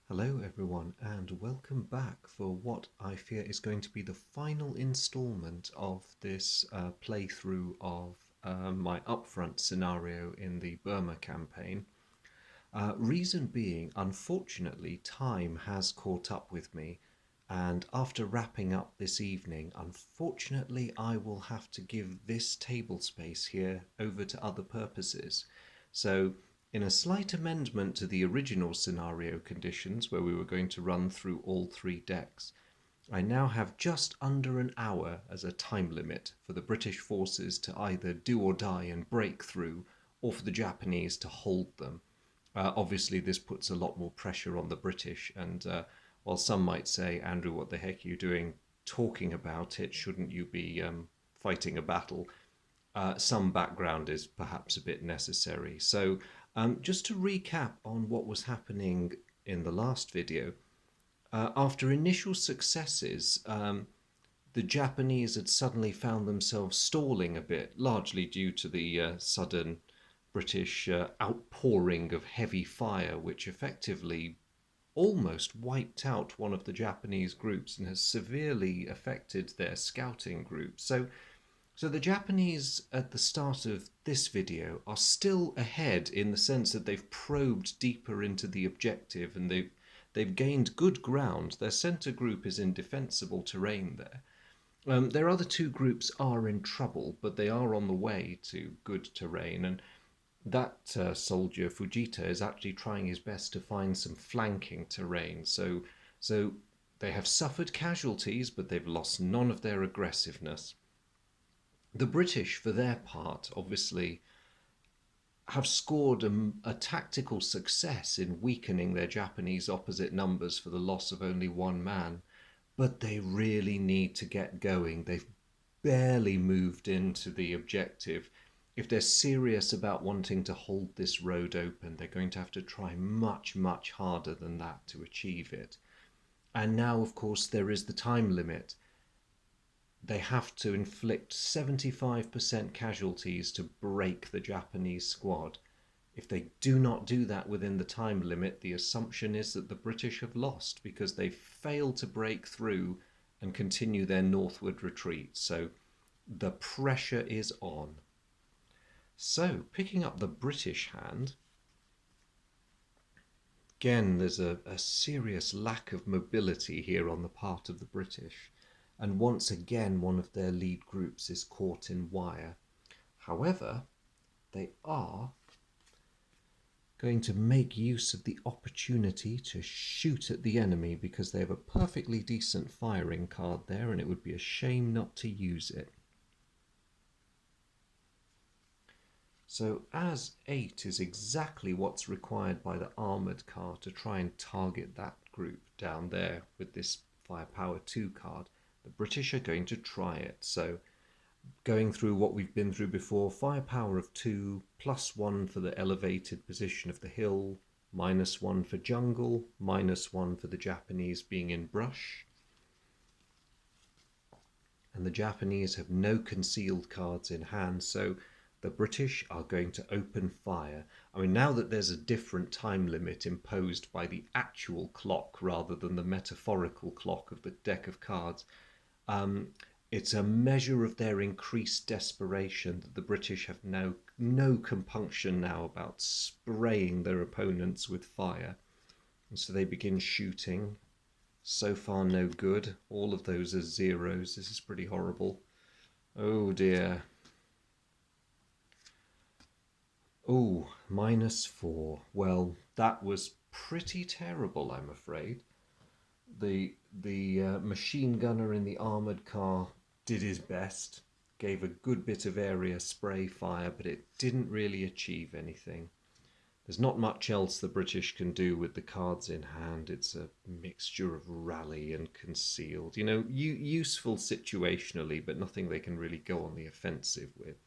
Hello everyone and welcome back for what I fear is going to be the final installment of this playthrough of my upfront scenario in the Burma campaign. Reason being, unfortunately, time has caught up with me, and after wrapping up this evening, unfortunately, I will have to give this table space here over to other purposes. So, in a slight amendment to the original scenario conditions, where we were going to run through all three decks, I now have just under an hour as a time limit for the British forces to either do or die and break through, or for the Japanese to hold them. Obviously, this puts a lot more pressure on the British, and while some might say, Andrew, what the heck are you doing talking about it? Shouldn't you be fighting a battle? Some background is perhaps a bit necessary. So, just to recap on what was happening in the last video, after initial successes, the Japanese had suddenly found themselves stalling a bit, largely due to the sudden British outpouring of heavy fire, which effectively almost wiped out one of the Japanese groups and has severely affected their scouting group. So the Japanese at the start of this video are still ahead in the sense that they've probed deeper into the objective and they've gained good ground. Their center group is in defensible terrain there. Their other two groups are in trouble, but they are on the way to good terrain. And that soldier, Fujita, is actually trying his best to find some flanking terrain. So they have suffered casualties, but they've lost none of their aggressiveness. The British, for their part, obviously have scored a tactical success in weakening their Japanese opposite numbers for the loss of only one man, but they really need to get going. They've barely moved into the objective. If they're serious about wanting to hold this road open, they're going to have to try much, much harder than that to achieve it. And now, of course, there is the time limit. They have to inflict 75% casualties to break the Japanese squad. If they do not do that within the time limit, the assumption is that the British have lost because they failed to break through and continue their northward retreat. So the pressure is on. So, picking up the British hand, again, there's a serious lack of mobility here on the part of the British. And once again, one of their lead groups is caught in wire. However, they are going to make use of the opportunity to shoot at the enemy because they have a perfectly decent firing card there, and it would be a shame not to use it. So as 8 is exactly what's required by the armoured car to try and target that group down there with this firepower 2 card, the British are going to try it. So going through what we've been through before, firepower of 2, +1 for the elevated position of the hill, -1 for jungle, -1 for the Japanese being in brush. And the Japanese have no concealed cards in hand, so the British are going to open fire. I mean, now that there's a different time limit imposed by the actual clock rather than the metaphorical clock of the deck of cards, it's a measure of their increased desperation that the British have now no compunction now about spraying their opponents with fire. And so they begin shooting. So far, no good. All of those are zeros. This is pretty horrible. Oh dear. Oh, -4. Well, that was pretty terrible, I'm afraid. The machine gunner in the armoured car did his best, gave a good bit of area spray fire, but it didn't really achieve anything. There's not much else the British can do with the cards in hand. It's a mixture of rally and concealed. You know, useful situationally, but nothing they can really go on the offensive with.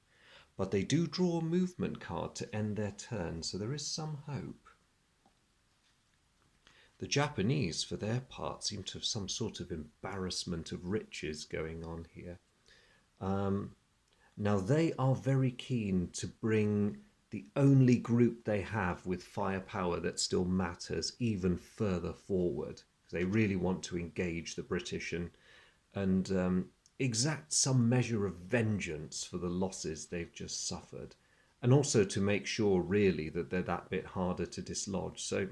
But they do draw a movement card to end their turn, so there is some hope. The Japanese, for their part, seem to have some sort of embarrassment of riches going on here. Now, they are very keen to bring the only group they have with firepower that still matters even further forward. They really want to engage the British and exact some measure of vengeance for the losses they've just suffered, and also to make sure really that they're that bit harder to dislodge. So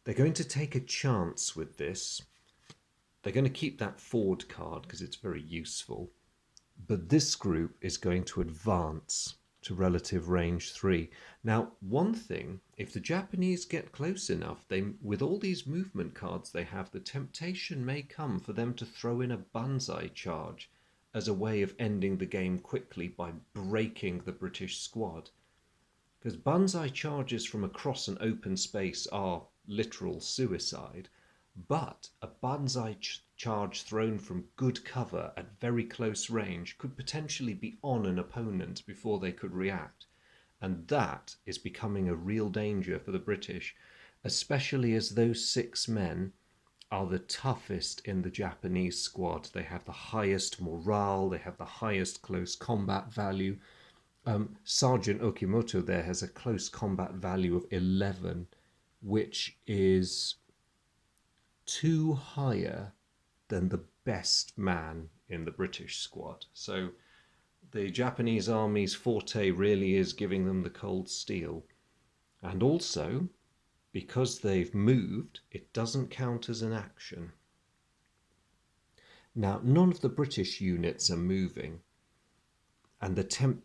they're going to take a chance with this. They're going to keep that forward card because it's very useful. But this group is going to advance to relative range 3. Now, one thing, if the Japanese get close enough, with all these movement cards they have, the temptation may come for them to throw in a banzai charge as a way of ending the game quickly by breaking the British squad. Because banzai charges from across an open space are literal suicide, but a banzai charge thrown from good cover at very close range could potentially be on an opponent before they could react. And that is becoming a real danger for the British, especially as those 6 men are the toughest in the Japanese squad. They have the highest morale, they have the highest close combat value. Sergeant Okimoto there has a close combat value of 11, which is 2 higher than the best man in the British squad. So the Japanese army's forte really is giving them the cold steel. And also, because they've moved, it doesn't count as an action. Now, none of the British units are moving, and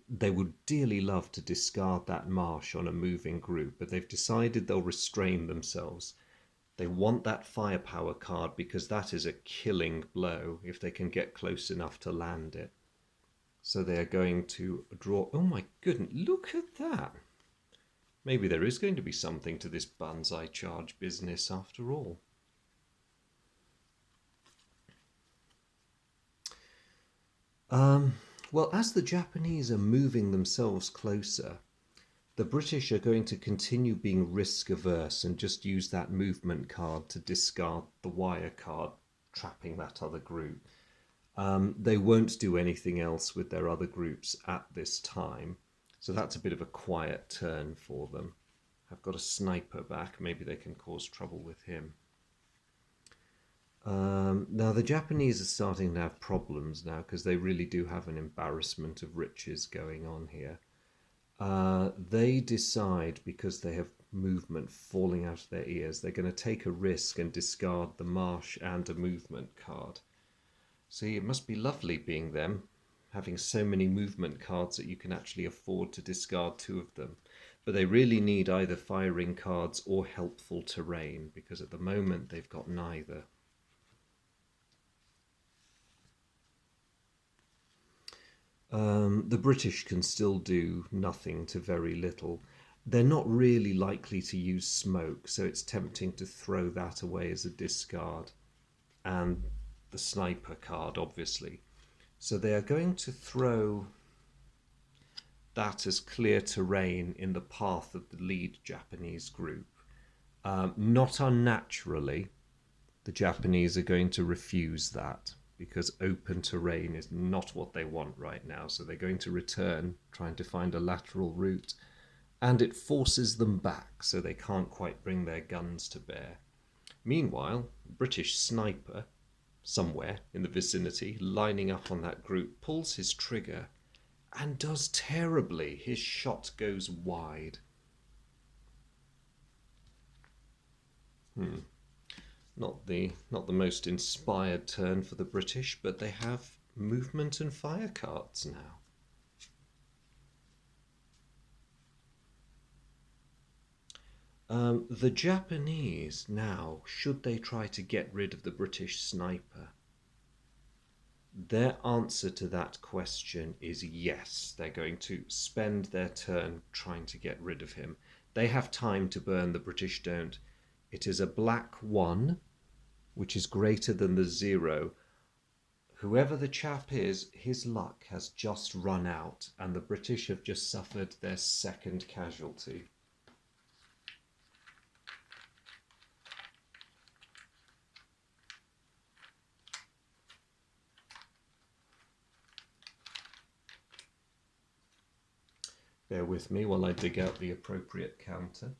they would dearly love to discard that marsh on a moving group, but they've decided they'll restrain themselves. They want that firepower card because that is a killing blow if they can get close enough to land it. So they're going to draw... Oh my goodness, look at that! Maybe there is going to be something to this banzai charge business after all. Well, as the Japanese are moving themselves closer, the British are going to continue being risk averse and just use that movement card to discard the wire card, trapping that other group. They won't do anything else with their other groups at this time, so that's a bit of a quiet turn for them. I've got a sniper back, maybe they can cause trouble with him. Now the Japanese are starting to have problems now because they really do have an embarrassment of riches going on here. They decide, because they have movement falling out of their ears, they're going to take a risk and discard the marsh and a movement card. See, it must be lovely being them, having so many movement cards that you can actually afford to discard 2 of them. But they really need either firing cards or helpful terrain, because at the moment they've got neither. The British can still do nothing to very little. They're not really likely to use smoke, so it's tempting to throw that away as a discard. And the sniper card, obviously. So they are going to throw that as clear terrain in the path of the lead Japanese group. Not unnaturally, the Japanese are going to refuse that, because open terrain is not what they want right now. So they're going to return, trying to find a lateral route, and it forces them back, so they can't quite bring their guns to bear. Meanwhile, British sniper, somewhere in the vicinity, lining up on that group, pulls his trigger and does terribly. His shot goes wide. Not the most inspired turn for the British, but they have movement and fire cards now. The Japanese now, should they try to get rid of the British sniper, their answer to that question is yes. They're going to spend their turn trying to get rid of him. They have time to burn, the British don't. It is a black 1, which is greater than the 0. Whoever the chap is, his luck has just run out, and the British have just suffered their 2nd casualty. Bear with me while I dig out the appropriate counter.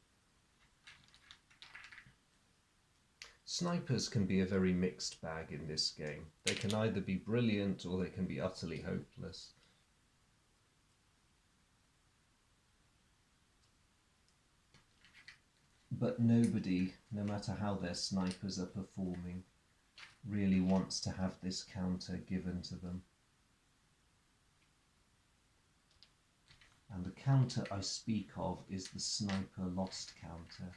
Snipers can be a very mixed bag in this game. They can either be brilliant or they can be utterly hopeless. But nobody, no matter how their snipers are performing, really wants to have this counter given to them. And the counter I speak of is the sniper lost counter.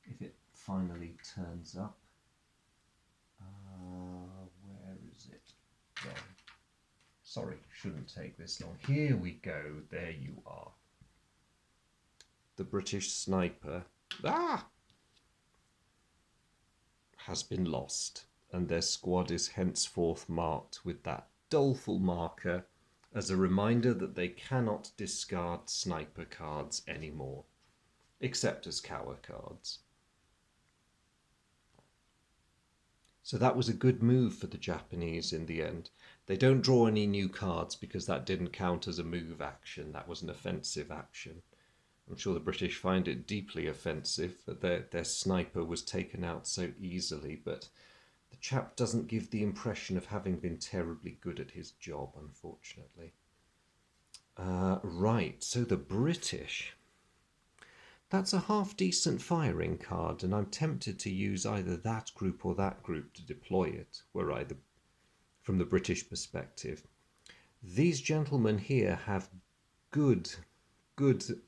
If it finally turns up. Where is it? There. Sorry, shouldn't take this long. Here we go. There you are. The British sniper has been lost, and their squad is henceforth marked with that doleful marker as a reminder that they cannot discard sniper cards anymore, except as cower cards. So that was a good move for the Japanese in the end. They don't draw any new cards because that didn't count as a move action. That was an offensive action. I'm sure the British find it deeply offensive that their sniper was taken out so easily, but the chap doesn't give the impression of having been terribly good at his job, unfortunately. Right, so the British. That's a half-decent firing card, and I'm tempted to use either that group or that group to deploy it, were I from the British perspective. These gentlemen here have good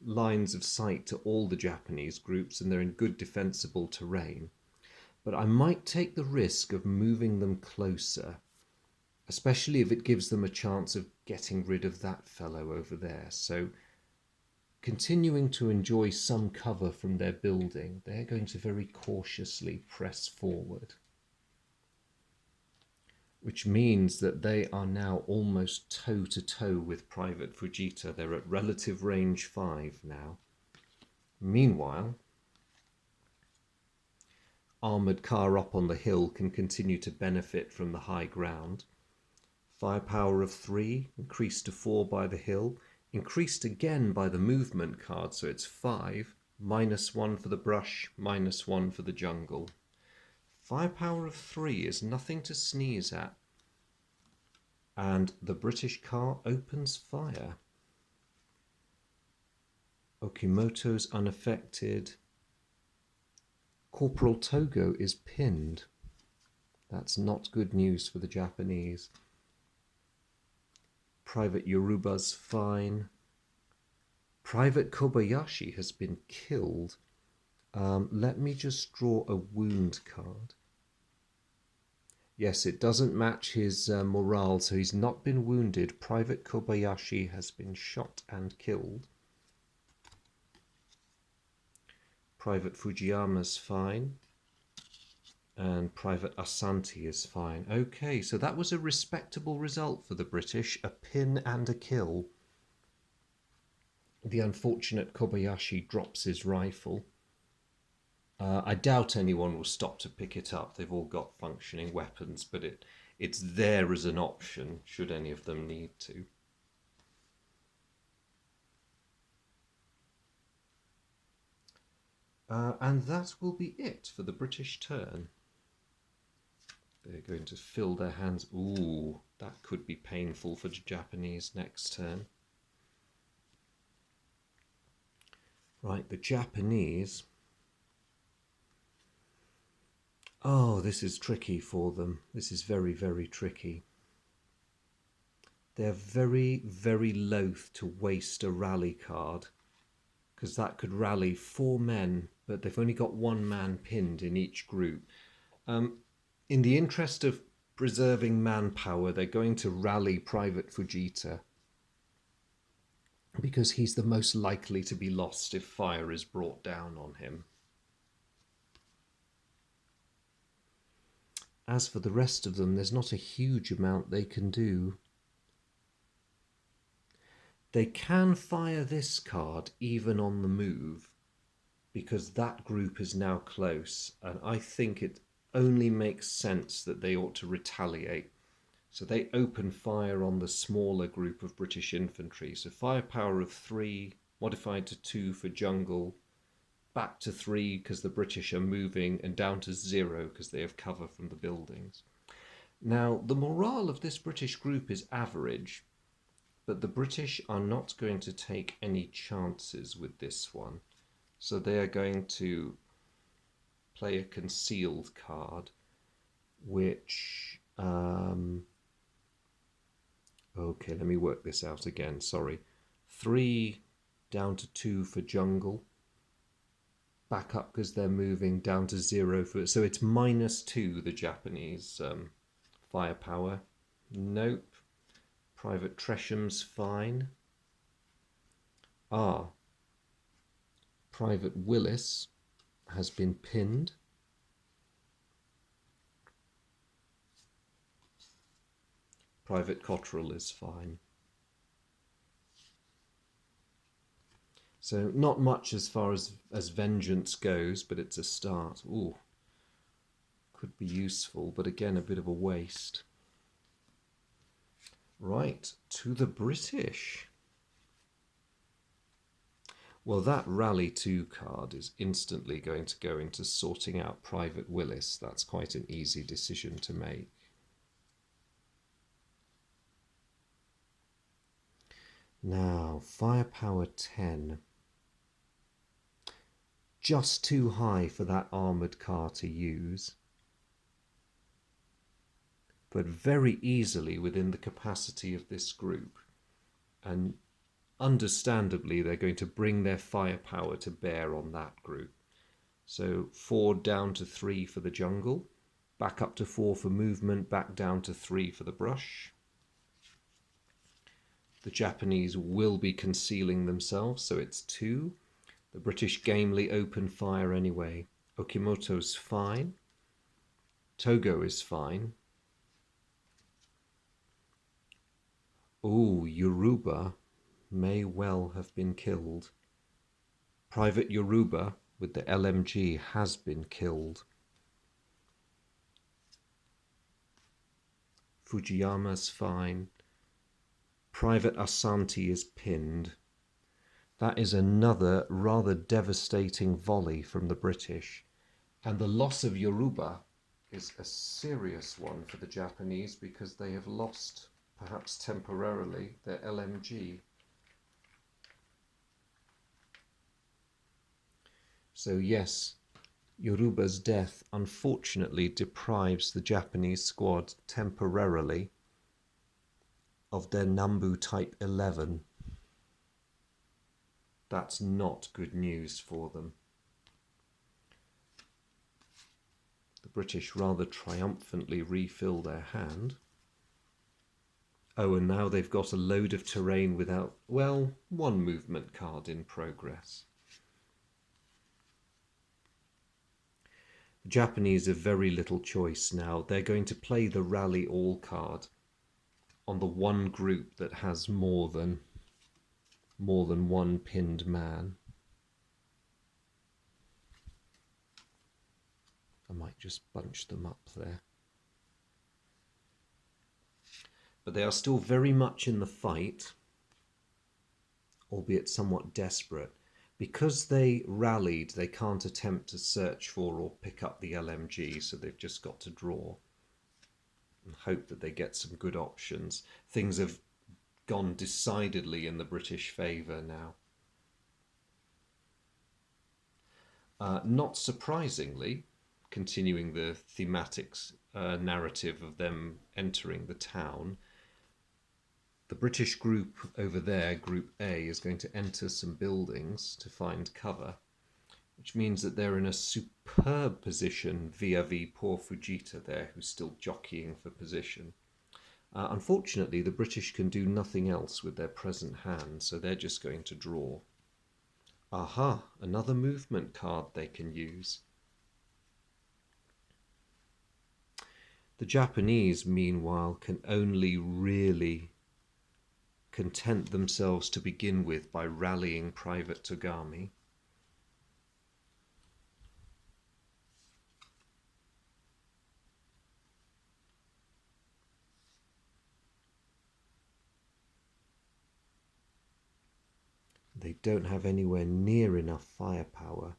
lines of sight to all the Japanese groups, and they're in good defensible terrain. But I might take the risk of moving them closer, especially if it gives them a chance of getting rid of that fellow over there. So, continuing to enjoy some cover from their building, they're going to very cautiously press forward. Which means that they are now almost toe-to-toe with Private Fujita. They're at relative range 5 now. Meanwhile, armoured car up on the hill can continue to benefit from the high ground. Firepower of 3, increased to 4 by the hill, increased again by the movement card, so it's 5, -1 for the brush, -1 for the jungle. Firepower of 3 is nothing to sneeze at. And the British car opens fire. Okimoto's unaffected. Corporal Togo is pinned. That's not good news for the Japanese. Private Yoruba's fine. Private Kobayashi has been killed. Let me just draw a wound card. Yes, it doesn't match his morale, so he's not been wounded. Private Kobayashi has been shot and killed. Private Fujiyama's fine. And Private Asanti is fine. Okay, so that was a respectable result for the British. A pin and a kill. The unfortunate Kobayashi drops his rifle. I doubt anyone will stop to pick it up. They've all got functioning weapons, but it's there as an option, should any of them need to. And that will be it for the British turn. They're going to fill their hands. Ooh, that could be painful for the Japanese next turn. Right, the Japanese. Oh, this is tricky for them. This is very, very tricky. They're very, very loath to waste a rally card, because that could rally 4 men, but they've only got 1 man pinned in each group. In the interest of preserving manpower, they're going to rally Private Fujita, because he's the most likely to be lost if fire is brought down on him. As for the rest of them, there's not a huge amount they can do. They can fire this card even on the move, because that group is now close, and I think it only makes sense that they ought to retaliate. So they open fire on the smaller group of British infantry. So firepower of 3, modified to 2 for jungle, back to 3 because the British are moving, and down to 0 because they have cover from the buildings. Now, the morale of this British group is average, but the British are not going to take any chances with this one. So they are going to play a concealed card, which... okay, let me work this out again, sorry. 3 down to 2 for jungle. Back up because they're moving, down to 0 for... So it's -2, the Japanese firepower. Nope. Private Tresham's fine. Private Willis has been pinned. Private Cotterell is fine. So not much as far as vengeance goes, but it's a start. Ooh, could be useful, but again, a bit of a waste. Right, to the British. Well, that Rally 2 card is instantly going to go into sorting out Private Willis. That's quite an easy decision to make. Now, Firepower 10. Just too high for that armoured car to use, but very easily within the capacity of this group. And understandably, they're going to bring their firepower to bear on that group. So 4 down to 3 for the jungle, back up to 4 for movement, back down to 3 for the brush. The Japanese will be concealing themselves, so it's 2. The British gamely open fire anyway. Okimoto's fine. Togo is fine. Ooh, Yoruba may well have been killed. Private Yoruba with the LMG has been killed. Fujiyama's fine. Private Asante is pinned. That is another rather devastating volley from the British. And the loss of Yoruba is a serious one for the Japanese because they have lost, perhaps temporarily, their LMG. So yes, Yoruba's death unfortunately deprives the Japanese squad temporarily of their Nambu Type 11. That's not good news for them. The British rather triumphantly refill their hand. Oh, and now they've got a load of terrain without, well, 1 movement card in progress. The Japanese have very little choice now. They're going to play the Rally All card on the one group that has more than 1 pinned man. I might just bunch them up there. But they are still very much in the fight, albeit somewhat desperate. Because they rallied, they can't attempt to search for or pick up the LMG, so they've just got to draw and hope that they get some good options. Things have gone decidedly in the British favour now. Not surprisingly, continuing the thematic narrative of them entering the town, the British group over there, Group A, is going to enter some buildings to find cover, which means that they're in a superb position vis-a-vis poor Fujita there, who's still jockeying for position. Unfortunately, the British can do nothing else with their present hand, so they're just going to draw. Aha, another movement card they can use. The Japanese, meanwhile, can only really content themselves to begin with by rallying Private Togami. They They don't have anywhere near enough firepower.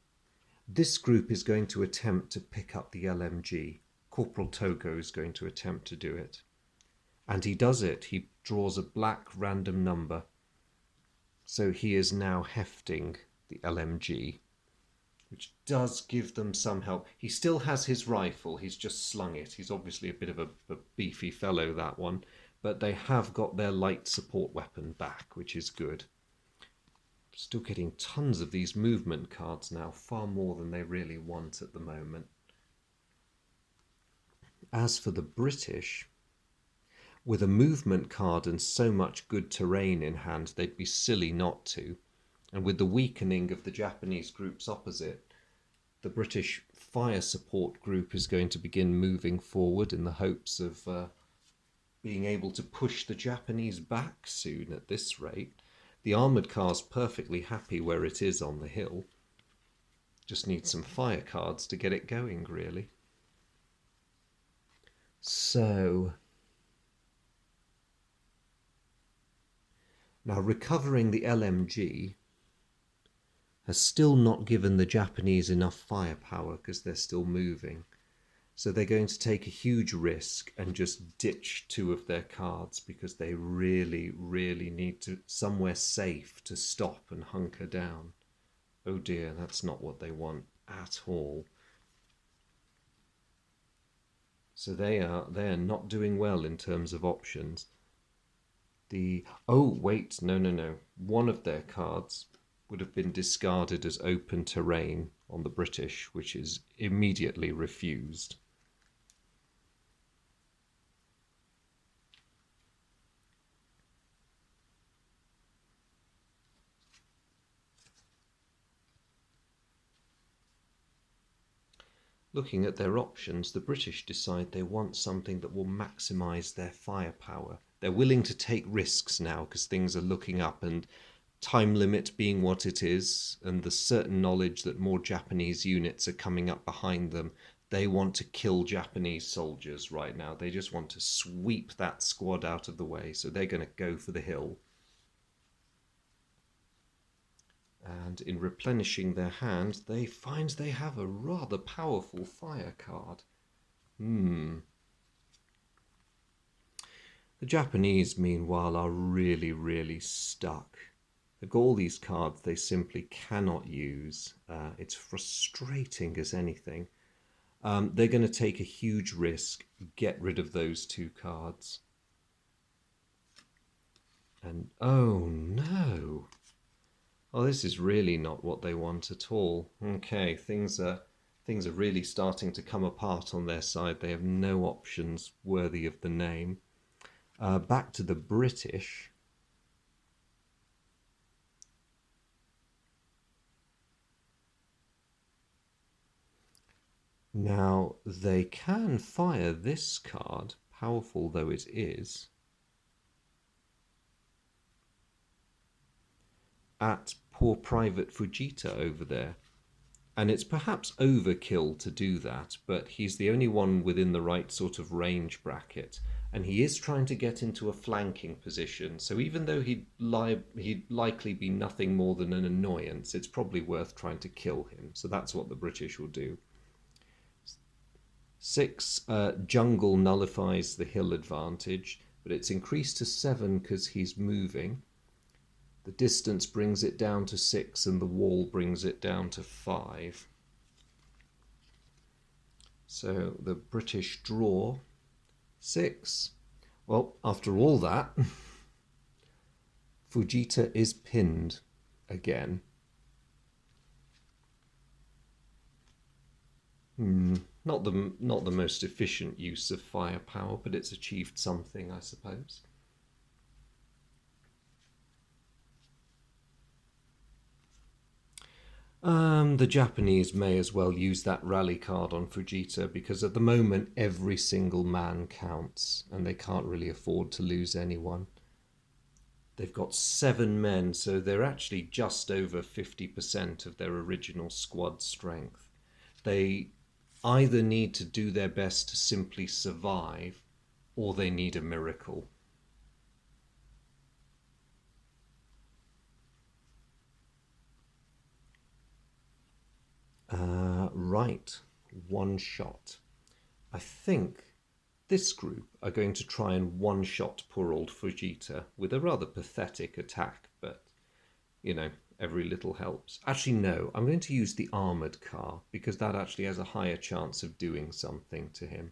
This group is going to attempt to pick up the LMG. Corporal Togo is going to attempt to do it. And he does it. He draws a black random number. So he is now hefting the LMG, which does give them some help. He still has his rifle. He's just slung it. He's obviously a bit of a beefy fellow, that one. But they have got their light support weapon back, which is good. Still getting tons of these movement cards now, far more than they really want at the moment. As for the British, with a movement card and so much good terrain in hand, they'd be silly not to. And with the weakening of the Japanese groups opposite, the British fire support group is going to begin moving forward in the hopes of being able to push the Japanese back soon at this rate. The armoured car's perfectly happy where it is on the hill. Just needs some fire cards to get it going, really. So, now recovering the LMG has still not given the Japanese enough firepower because they're still moving. So they're going to take a huge risk and just ditch 2 of their cards because they really, really need to somewhere safe to stop and hunker down. Oh dear, that's not what they want at all. So they are not doing well in terms of options. Oh wait, no. One of their cards would have been discarded as open terrain on the British, which is immediately refused. Looking at their options, the British decide they want something that will maximise their firepower. They're willing to take risks now because things are looking up, and time limit being what it is, and the certain knowledge that more Japanese units are coming up behind them, they want to kill Japanese soldiers right now. They just want to sweep that squad out of the way, so they're going to go for the hill. And in replenishing their hand, they find they have a rather powerful fire card. The Japanese, meanwhile, are really, really stuck. They've got all these cards they simply cannot use. It's frustrating as anything. They're going to take a huge risk, get rid of those 2 cards. And oh no! Oh, this is really not what they want at all. Okay, things are really starting to come apart on their side. They have no options worthy of the name. Back to the British. Now, they can fire this card, powerful though it is, at poor Private Fujita over there. And it's perhaps overkill to do that, but he's the only one within the right sort of range bracket. And he is trying to get into a flanking position. So even though he'd likely be nothing more than an annoyance, it's probably worth trying to kill him. So that's what the British will do. 6, jungle nullifies the hill advantage, but it's increased to 7 because he's moving. The distance brings it down to 6 and the wall brings it down to 5. So the British draw 6. Well, after all that, Fujita is pinned again. Not the most efficient use of firepower, but it's achieved something, I suppose. The Japanese may as well use that rally card on Fujita because at the moment every single man counts and they can't really afford to lose anyone. They've got 7 men, so they're actually just over 50% of their original squad strength. They either need to do their best to simply survive or they need a miracle. Right, one shot. I think this group are going to try and one-shot poor old Fujita with a rather pathetic attack, but, you know, every little helps. Actually, no, I'm going to use the armoured car, because that actually has a higher chance of doing something to him.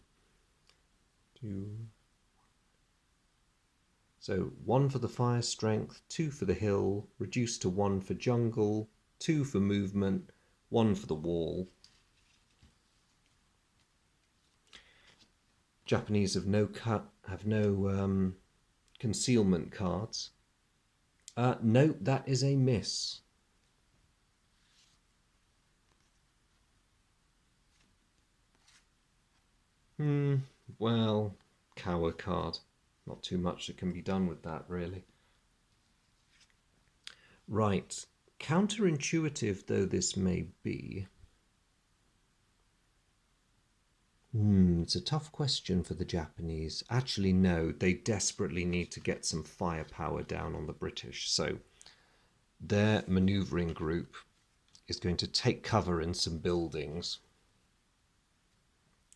So 1 for the fire strength, 2 for the hill, reduced to 1 for jungle, 2 for movement, 1 for the wall. Japanese have no concealment cards. No, that is a miss. Well, coward card. Not too much that can be done with that, really. Right. Counterintuitive though this may be, it's a tough question for the Japanese. Actually, no, they desperately need to get some firepower down on the British. So their manoeuvring group is going to take cover in some buildings,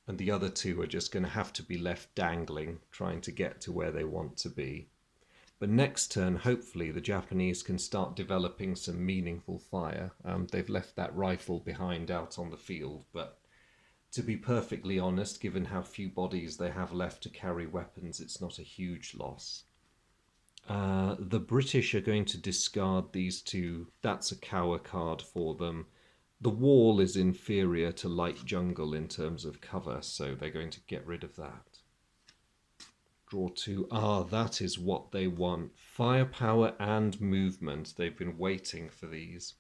and the other two are just going to have to be left dangling, trying to get to where they want to be. But next turn, hopefully, the Japanese can start developing some meaningful fire. They've left that rifle behind out on the field, but to be perfectly honest, given how few bodies they have left to carry weapons, it's not a huge loss. The British are going to discard these two. That's a cower card for them. The wall is inferior to light jungle in terms of cover, so they're going to get rid of that. Draw 2. That is what they want. Firepower and movement. They've been waiting for these.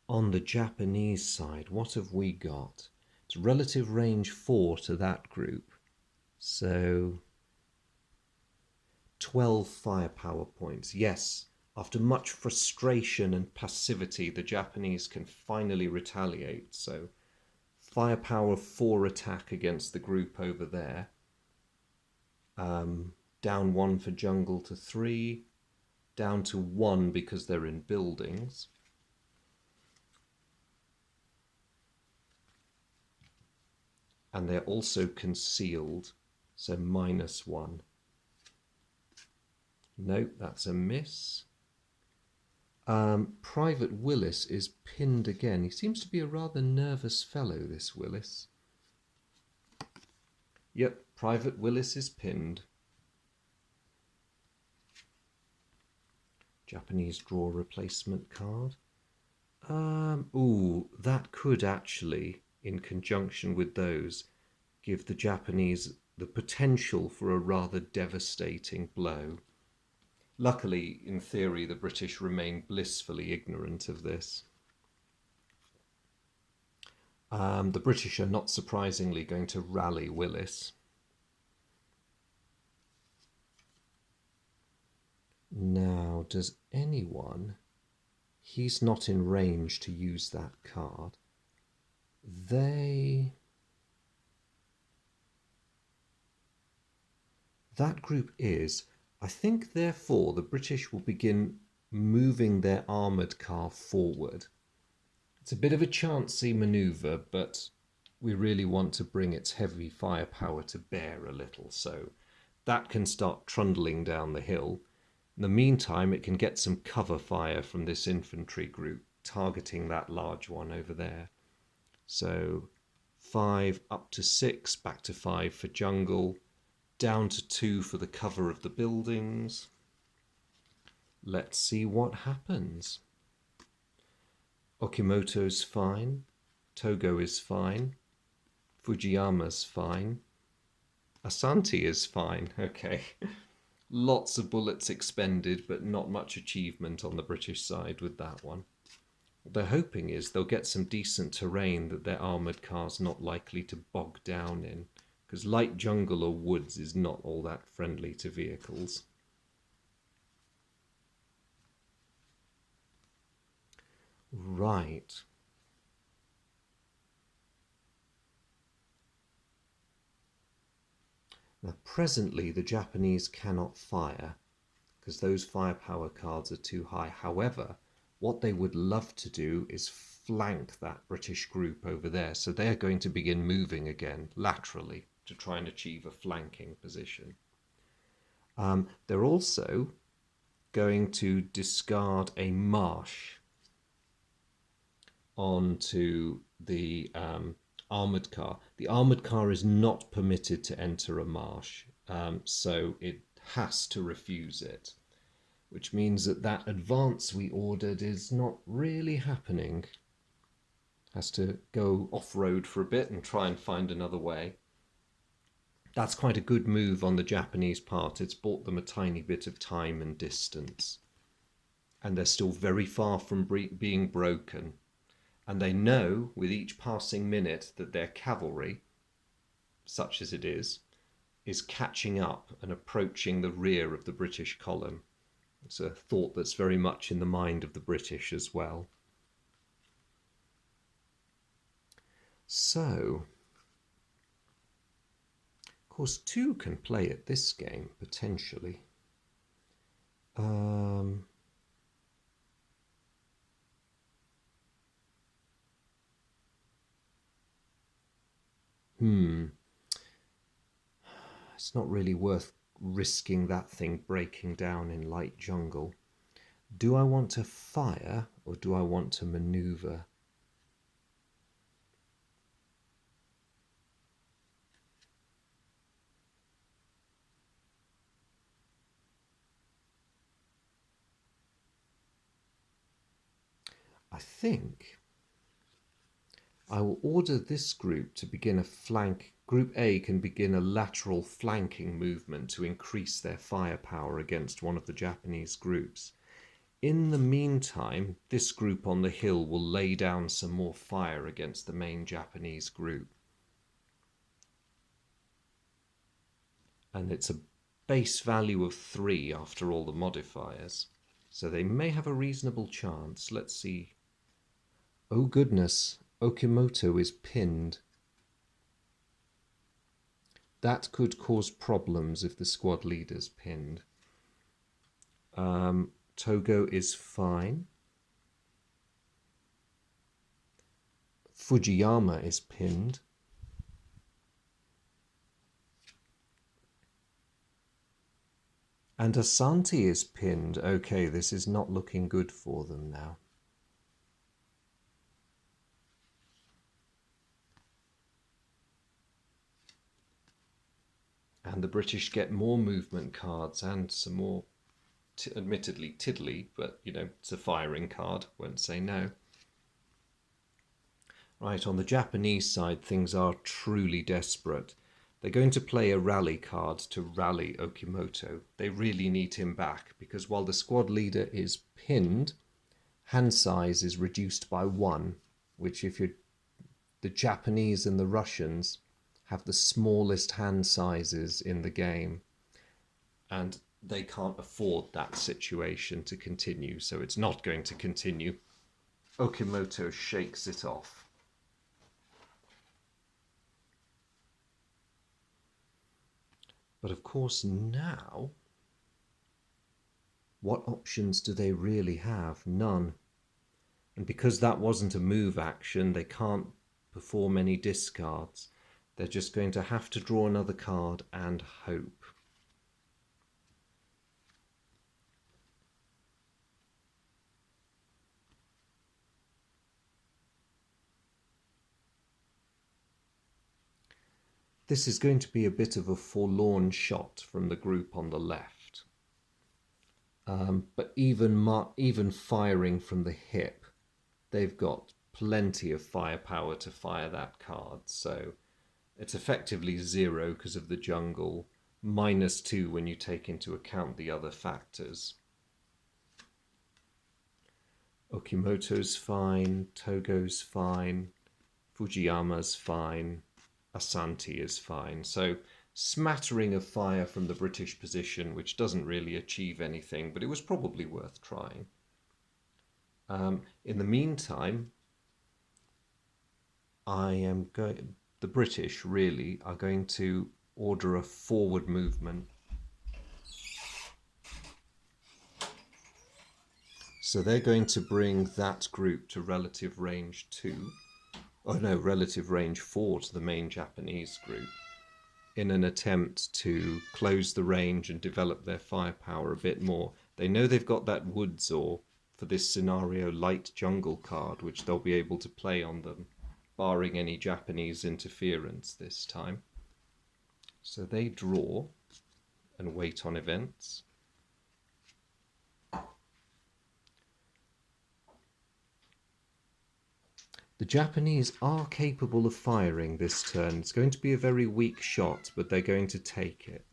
On the Japanese side, what have we got? It's relative range 4 to that group. So 12 firepower points. Yes, after much frustration and passivity, the Japanese can finally retaliate. So firepower 4 attack against the group over there. Down 1 for jungle to 3. Down to 1 because they're in buildings. And they're also concealed, so -1. Nope, that's a miss. Private Willis is pinned again. He seems to be a rather nervous fellow, this Willis. Yep, Private Willis is pinned. Japanese draw replacement card. That could actually, in conjunction with those, give the Japanese the potential for a rather devastating blow. Luckily, in theory, the British remain blissfully ignorant of this. The British are not surprisingly going to rally Willis. Now, does anyone... He's not in range to use that card. That group is... I think, therefore, the British will begin moving their armoured car forward. It's a bit of a chancy manoeuvre, but we really want to bring its heavy firepower to bear a little, so that can start trundling down the hill. In the meantime, it can get some cover fire from this infantry group, targeting that large one over there. So 5 up to 6, back to 5 for jungle, down to 2 for the cover of the buildings. Let's see what happens. Okimoto's fine. Togo is fine. Fujiyama's fine. Asante is fine. Okay. Lots of bullets expended, but not much achievement on the British side with that one. What they're hoping is they'll get some decent terrain that their armoured car's not likely to bog down in, because light jungle or woods is not all that friendly to vehicles. Right. Now, presently, the Japanese cannot fire, because those firepower cards are too high. However, what they would love to do is flank that British group over there. So they're going to begin moving again laterally to try and achieve a flanking position. They're also going to discard a marsh onto the armoured car. The armoured car is not permitted to enter a marsh, so it has to refuse it, which means that that advance we ordered is not really happening. Has to go off-road for a bit and try and find another way. That's quite a good move on the Japanese part. It's bought them a tiny bit of time and distance. And they're still very far from being broken. And they know with each passing minute that their cavalry, such as it is catching up and approaching the rear of the British column. It's a thought that's very much in the mind of the British as well. So, of course, two can play at this game, potentially. It's not really worth risking that thing breaking down in light jungle. Do I want to fire or do I want to maneuver? I think I will order this group to begin a flank. Group A can begin a lateral flanking movement to increase their firepower against one of the Japanese groups. In the meantime, this group on the hill will lay down some more fire against the main Japanese group. And it's a base value of 3 after all the modifiers. So they may have a reasonable chance. Let's see. Oh goodness, Okimoto is pinned. That could cause problems if the squad leader's pinned. Togo is fine. Fujiyama is pinned. And Asante is pinned. Okay, this is not looking good for them now. And the British get more movement cards and some more, admittedly tiddly, but you know, it's a firing card, won't say no. Right, on the Japanese side, things are truly desperate. They're going to play a rally card to rally Okimoto. They really need him back because while the squad leader is pinned, hand size is reduced by 1, which if you're the Japanese and the Russians have the smallest hand sizes in the game, and they can't afford that situation to continue, so it's not going to continue. Okimoto shakes it off. But of course now, what options do they really have? None. And because that wasn't a move action, they can't perform any discards. They're just going to have to draw another card and hope. This is going to be a bit of a forlorn shot from the group on the left. But even firing from the hip, they've got plenty of firepower to fire that card. So it's effectively 0 because of the jungle, -2 when you take into account the other factors. Okimoto's fine, Togo's fine, Fujiyama's fine, Asante is fine. So smattering of fire from the British position, which doesn't really achieve anything, but it was probably worth trying. In the meantime, the British really are going to order a forward movement. So they're going to bring that group to relative range 2. Oh no, relative range 4 to the main Japanese group in an attempt to close the range and develop their firepower a bit more. They know they've got that woods or, for this scenario, light jungle card, which they'll be able to play on them, barring any Japanese interference this time. So they draw and wait on events. The Japanese are capable of firing this turn. It's going to be a very weak shot, but they're going to take it,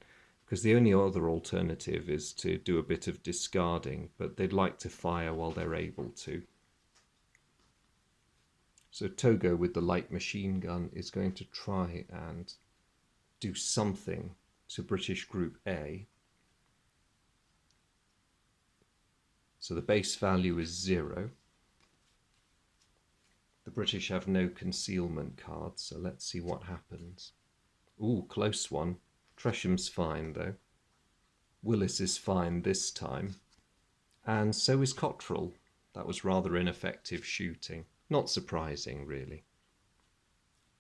because the only other alternative is to do a bit of discarding, but they'd like to fire while they're able to. So Togo with the light machine gun is going to try and do something to British Group A. So the base value is 0. The British have no concealment cards, so let's see what happens. Ooh, close one. Tresham's fine, though. Willis is fine this time. And so is Cottrell. That was rather ineffective shooting. Not surprising, really.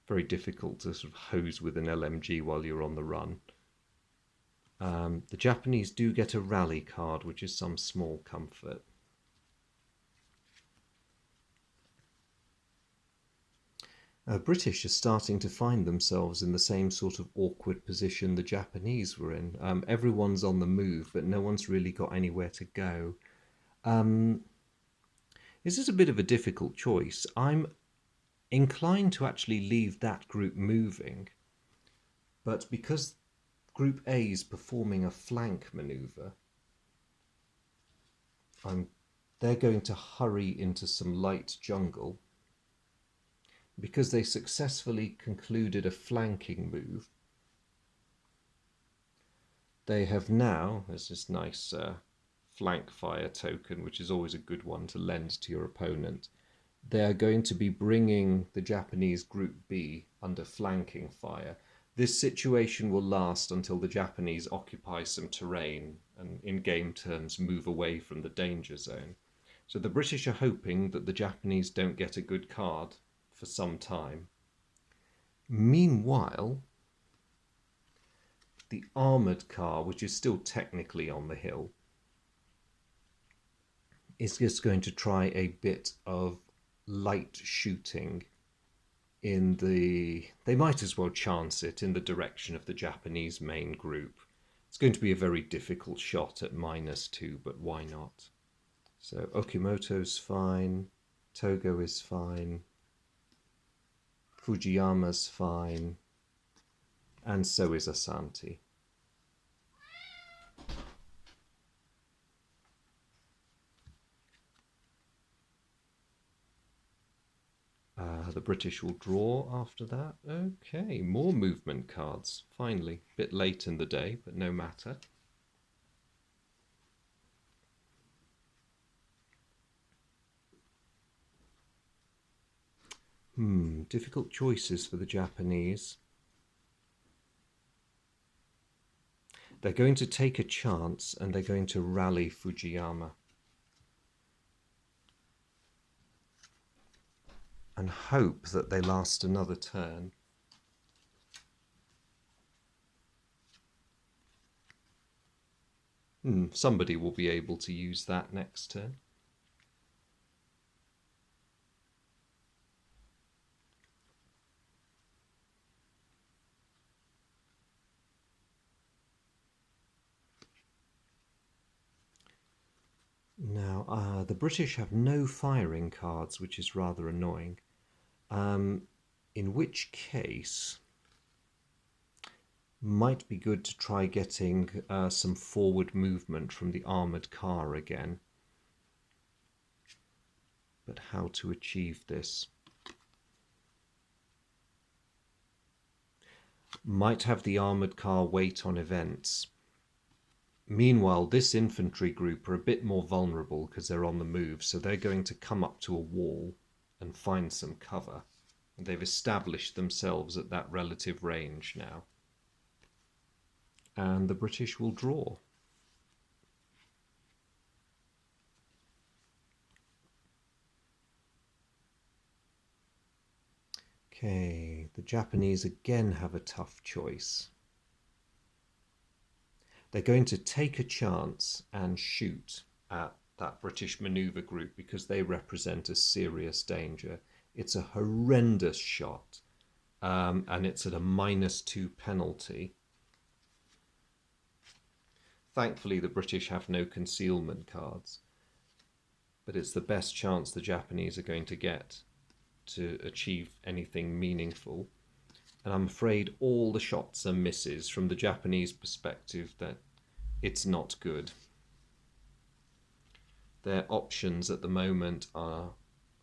Very difficult to sort of hose with an LMG while you're on the run. The Japanese do get a rally card, which is some small comfort. British are starting to find themselves in the same sort of awkward position the Japanese were in. Everyone's on the move, but no one's really got anywhere to go. This is a bit of a difficult choice. I'm inclined to actually leave that group moving, but because Group A is performing a flank manoeuvre, they're going to hurry into some light jungle. Because they successfully concluded a flanking move, they have now, there's this nice flank fire token, which is always a good one to lend to your opponent. They are going to be bringing the Japanese Group B under flanking fire. This situation will last until the Japanese occupy some terrain and, in game terms, move away from the danger zone. So the British are hoping that the Japanese don't get a good card for some time. Meanwhile, the armoured car, which is still technically on the hill, is just going to try a bit of light shooting in the... They might as well chance it in the direction of the Japanese main group. It's going to be a very difficult shot at -2, but why not? So Okimoto's fine, Togo is fine, Fujiyama's fine, and so is Asante. The British will draw after that. Okay, more movement cards, finally. Bit late in the day, but no matter. Difficult choices for the Japanese. They're going to take a chance and they're going to rally Fujiyama. And hope that they last another turn. Somebody will be able to use that next turn. Now, the British have no firing cards, which is rather annoying. In which case, might be good to try getting some forward movement from the armoured car again. But how to achieve this? Might have the armoured car wait on events. Meanwhile, this infantry group are a bit more vulnerable because they're on the move, so they're going to come up to a wall and find some cover. And they've established themselves at that relative range now. And the British will draw. Okay, the Japanese again have a tough choice. They're going to take a chance and shoot at that British manoeuvre group because they represent a serious danger. It's a horrendous shot, and it's at a -2 penalty. Thankfully, the British have no concealment cards, but it's the best chance the Japanese are going to get to achieve anything meaningful. And I'm afraid all the shots are misses. From the Japanese perspective, that it's not good. Their options at the moment are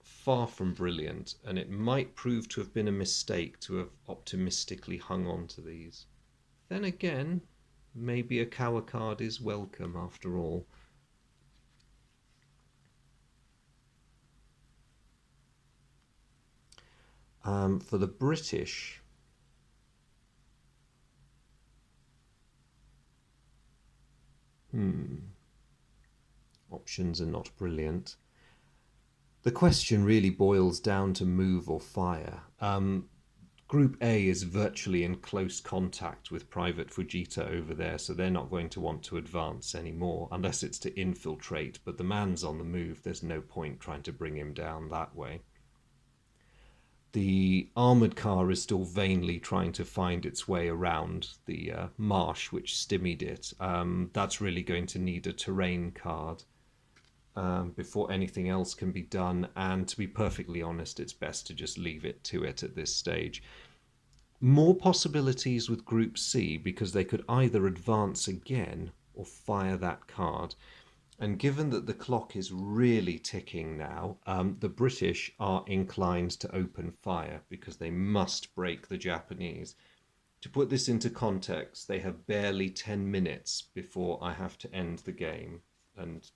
far from brilliant, and it might prove to have been a mistake to have optimistically hung on to these. Then again, maybe a Kawa card is welcome after all. For the British, options are not brilliant. The question really boils down to move or fire. Group A is virtually in close contact with Private Fujita over there, so they're not going to want to advance anymore, unless it's to infiltrate, but the man's on the move, there's no point trying to bring him down that way. The armoured car is still vainly trying to find its way around the marsh which stymied it. That's really going to need a terrain card before anything else can be done, and to be perfectly honest, it's best to just leave it to it at this stage. More possibilities with Group C because they could either advance again or fire that card. And given that the clock is really ticking now, the British are inclined to open fire because they must break the Japanese. To put this into context, they have barely 10 minutes before I have to end the game. And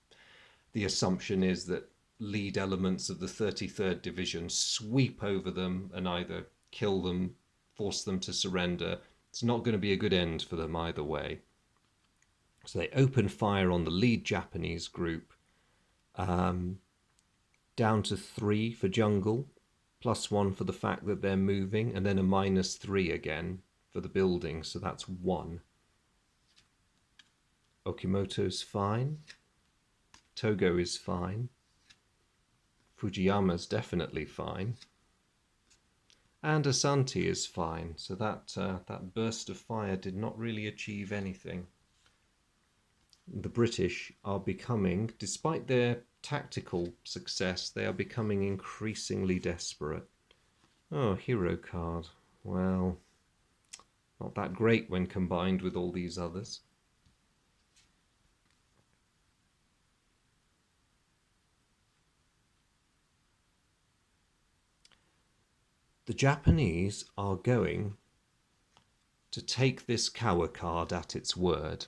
the assumption is that lead elements of the 33rd Division sweep over them and either kill them, force them to surrender. It's not going to be a good end for them either way. So they open fire on the lead Japanese group, down to 3 for jungle, +1 for the fact that they're moving, and then a -3 again for the building, so that's 1. Okimoto's fine. Togo is fine. Fujiyama's definitely fine. And Asante is fine, so that burst of fire did not really achieve anything. The British are becoming, despite their tactical success, they are becoming increasingly desperate. Oh, hero card. Well, not that great when combined with all these others. The Japanese are going to take this Kawa card at its word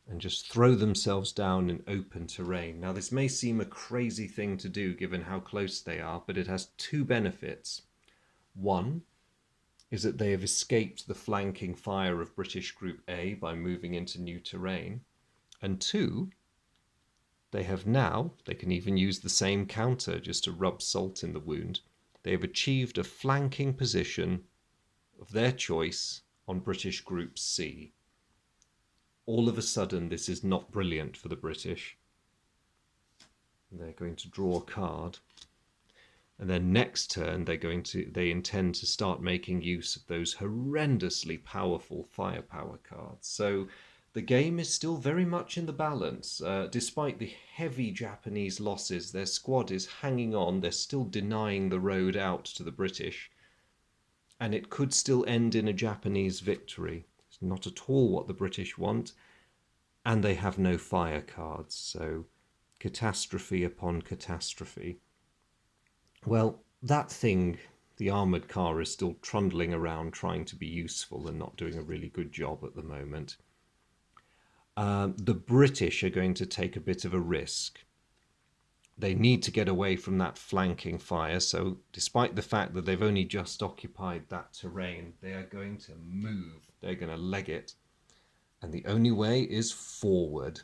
and just throw themselves down in open terrain. Now, this may seem a crazy thing to do given how close they are, but it has 2 benefits. One is that they have escaped the flanking fire of British Group A by moving into new terrain. And 2, they can even use the same counter just to rub salt in the wound. They have achieved a flanking position of their choice on British Group C. All of a sudden, this is not brilliant for the British. They're going to draw a card. And then next turn, they intend to start making use of those horrendously powerful firepower cards. So the game is still very much in the balance. Despite the heavy Japanese losses, their squad is hanging on. They're still denying the road out to the British. And it could still end in a Japanese victory. It's not at all what the British want. And they have no fire cards, so catastrophe upon catastrophe. Well, that thing, the armoured car, is still trundling around trying to be useful and not doing a really good job at the moment. The British are going to take a bit of a risk. They need to get away from that flanking fire, so despite the fact that they've only just occupied that terrain, they are going to move. They're going to leg it. And the only way is forward.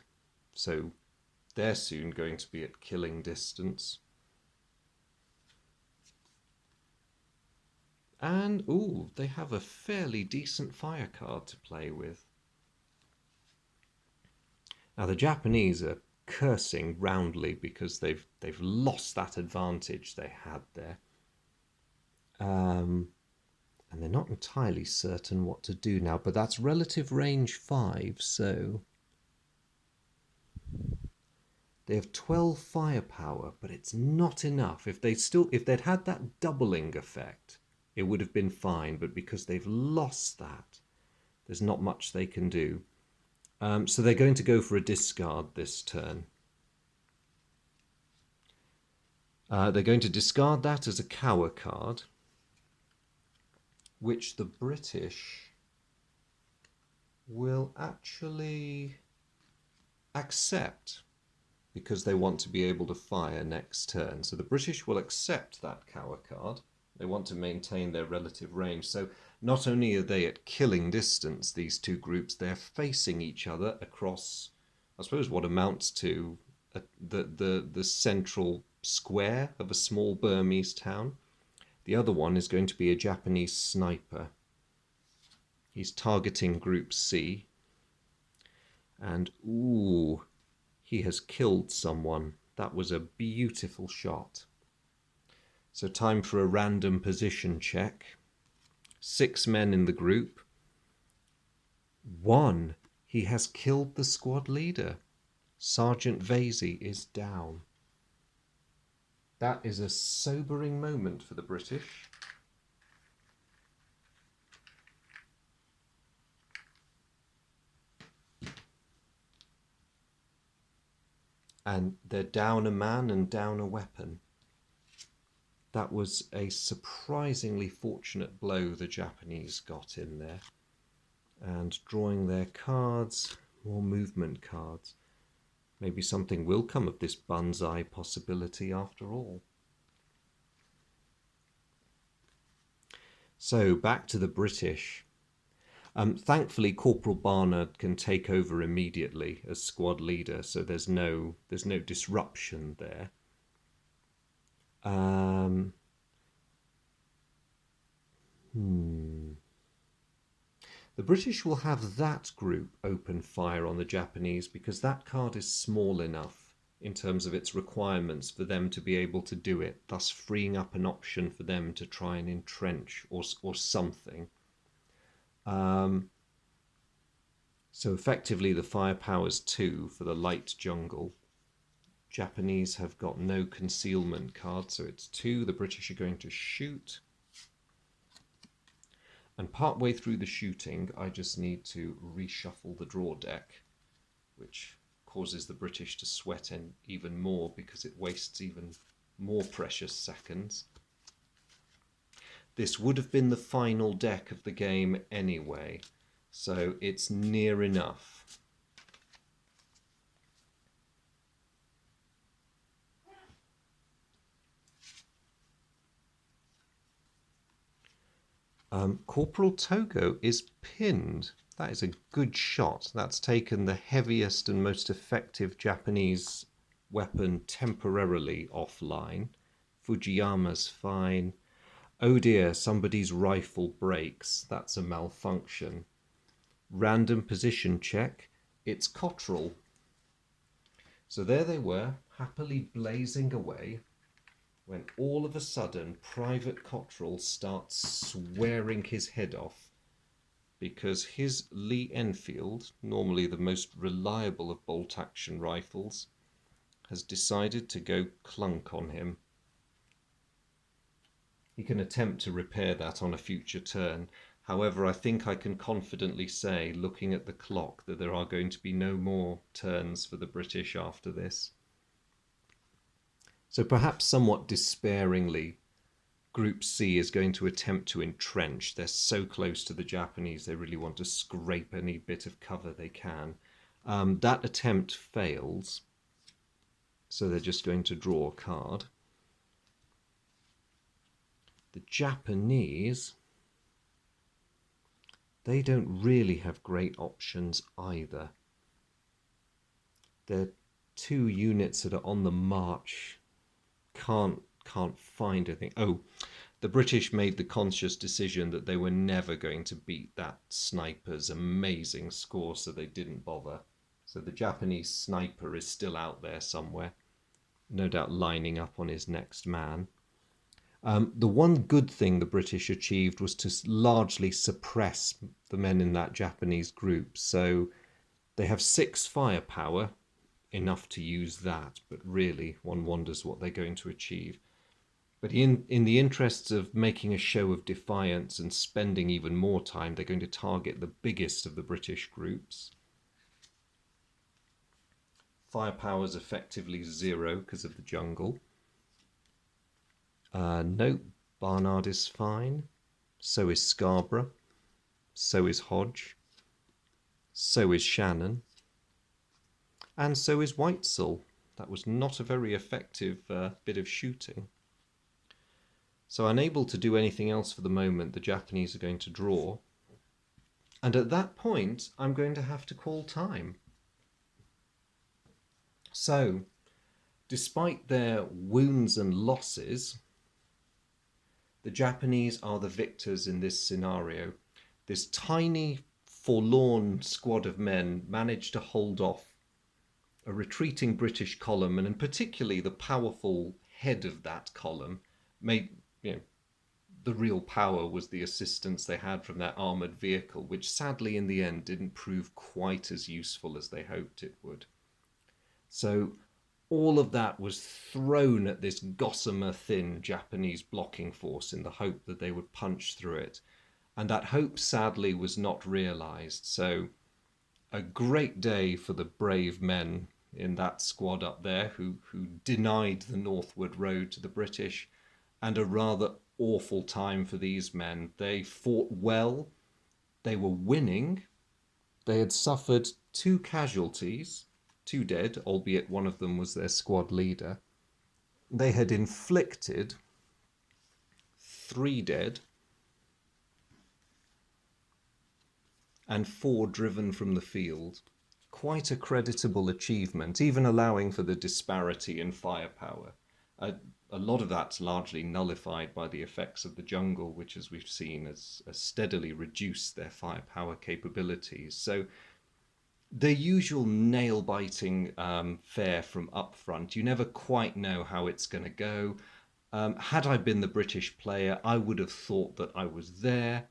So they're soon going to be at killing distance. And, ooh, they have a fairly decent fire card to play with. Now the Japanese are cursing roundly because they've lost that advantage they had there. And they're not entirely certain what to do now, but that's relative range 5, so they have 12 firepower, but it's not enough. If they'd had that doubling effect, it would have been fine, but because they've lost that, there's not much they can do. So they're going to go for a discard this turn. They're going to discard that as a cower card, which the British will actually accept because they want to be able to fire next turn. So the British will accept that cower card. They want to maintain their relative range. So not only are they at killing distance, these two groups, they're facing each other across, I suppose, what amounts to the central square of a small Burmese town. The other one is going to be a Japanese sniper. He's targeting Group C. And, ooh, he has killed someone. That was a beautiful shot. So time for a random position check. 6 men in the group. 1. He has killed the squad leader. Sergeant Vasey is down. That is a sobering moment for the British. And they're down a man and down a weapon. That was a surprisingly fortunate blow the Japanese got in there. And drawing their cards, more movement cards. Maybe something will come of this Banzai possibility after all. So back to the British. Thankfully, Corporal Barnard can take over immediately as squad leader, so there's no disruption there. The British will have that group open fire on the Japanese because that card is small enough in terms of its requirements for them to be able to do it, thus freeing up an option for them to try and entrench or something. So effectively the firepower's 2 for the light jungle. Japanese have got no concealment card, so it's 2. The British are going to shoot. And partway through the shooting, I just need to reshuffle the draw deck, which causes the British to sweat in even more because it wastes even more precious seconds. This would have been the final deck of the game anyway, so it's near enough. Corporal Togo is pinned. That is a good shot. That's taken the heaviest and most effective Japanese weapon temporarily offline. Fujiyama's fine. Oh dear, somebody's rifle breaks. That's a malfunction. Random position check. It's Cottrell. So there they were, happily blazing away, when all of a sudden Private Cottrell starts swearing his head off because his Lee Enfield, normally the most reliable of bolt-action rifles, has decided to go clunk on him. He can attempt to repair that on a future turn. However, I think I can confidently say, looking at the clock, that there are going to be no more turns for the British after this. So perhaps somewhat despairingly, Group C is going to attempt to entrench. They're so close to the Japanese, they really want to scrape any bit of cover they can. That attempt fails, so they're just going to draw a card. The Japanese, they don't really have great options either. Their 2 units that are on the march can't find anything. Oh, The British made the conscious decision that they were never going to beat that sniper's amazing score, so they didn't bother. So the Japanese sniper is still out there somewhere, no doubt lining up on his next man. The one good thing the British achieved was to largely suppress the men in that Japanese group. So they have 6 firepower, enough to use that, but really one wonders what they're going to achieve. But in the interests of making a show of defiance and spending even more time, they're going to target the biggest of the British groups. Firepower is effectively 0 because of the jungle. No, Barnard is fine. So is Scarborough. So is Hodge. So is Shannon. And so is Whitesell. That was not a very effective bit of shooting. So unable to do anything else for the moment, the Japanese are going to draw. And at that point, I'm going to have to call time. So, despite their wounds and losses, the Japanese are the victors in this scenario. This tiny, forlorn squad of men managed to hold off a retreating British column, and particularly the powerful head of that column made, the real power was the assistance they had from that armoured vehicle, which sadly in the end didn't prove quite as useful as they hoped it would. So all of that was thrown at this gossamer thin Japanese blocking force in the hope that they would punch through it. And that hope sadly was not realised. So a great day for the brave men in that squad up there who denied the northward road to the British, and a rather awful time for these men. They fought well, they were winning, they had suffered 2 casualties, 2 dead, albeit one of them was their squad leader. They had inflicted 3 dead and 4 driven from the field. Quite a creditable achievement, even allowing for the disparity in firepower. A lot of that's largely nullified by the effects of the jungle, which, as we've seen, has steadily reduced their firepower capabilities. So the usual nail-biting fare from up front, you never quite know how it's going to go. Had I been the British player, I would have thought that I was there.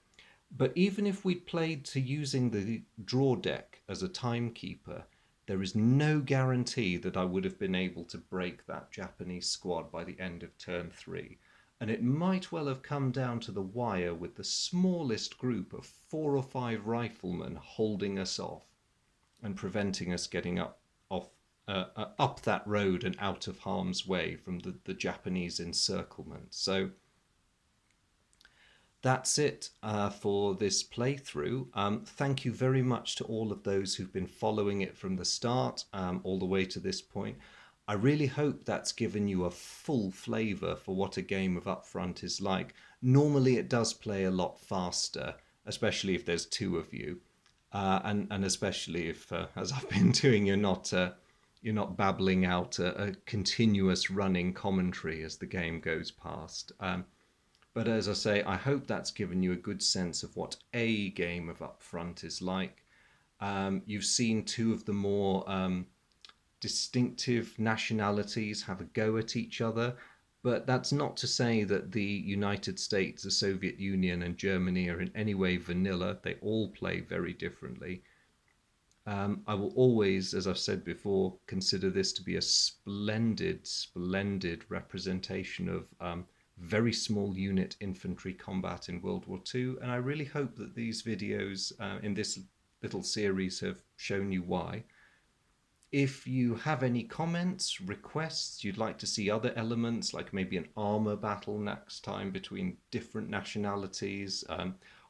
But even if we'd played to using the draw deck as a timekeeper, there is no guarantee that I would have been able to break that Japanese squad by the end of turn 3. And it might well have come down to the wire with the smallest group of 4 or 5 riflemen holding us off and preventing us getting up that road and out of harm's way from the Japanese encirclement. So that's it for this playthrough. Thank you very much to all of those who've been following it from the start all the way to this point. I really hope that's given you a full flavour for what a game of Upfront is like. Normally it does play a lot faster, especially if there's 2 of you. And especially if, as I've been doing, you're not babbling out a continuous running commentary as the game goes past. But as I say, I hope that's given you a good sense of what a game of Upfront is like. You've seen 2 of the more distinctive nationalities have a go at each other, but that's not to say that the United States, the Soviet Union, and Germany are in any way vanilla. They all play very differently. I will always, as I've said before, consider this to be a splendid, splendid representation of very small unit infantry combat in World War II, and I really hope that these videos in this little series have shown you why. If you have any comments, requests, you'd like to see other elements, like maybe an armour battle next time between different nationalities,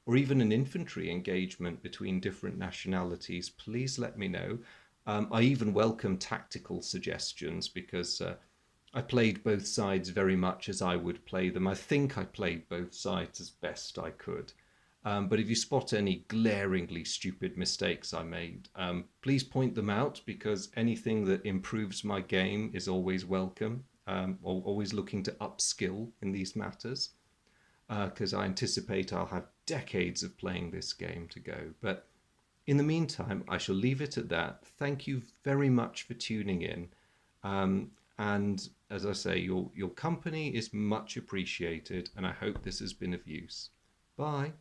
or even an infantry engagement between different nationalities, please let me know. I even welcome tactical suggestions, because I played both sides very much as I would play them. I think I played both sides as best I could. But if you spot any glaringly stupid mistakes I made, please point them out, because anything that improves my game is always welcome. Always looking to upskill in these matters. because I anticipate I'll have decades of playing this game to go. But in the meantime, I shall leave it at that. Thank you very much for tuning in. And as I say, your company is much appreciated, and I hope this has been of use. Bye.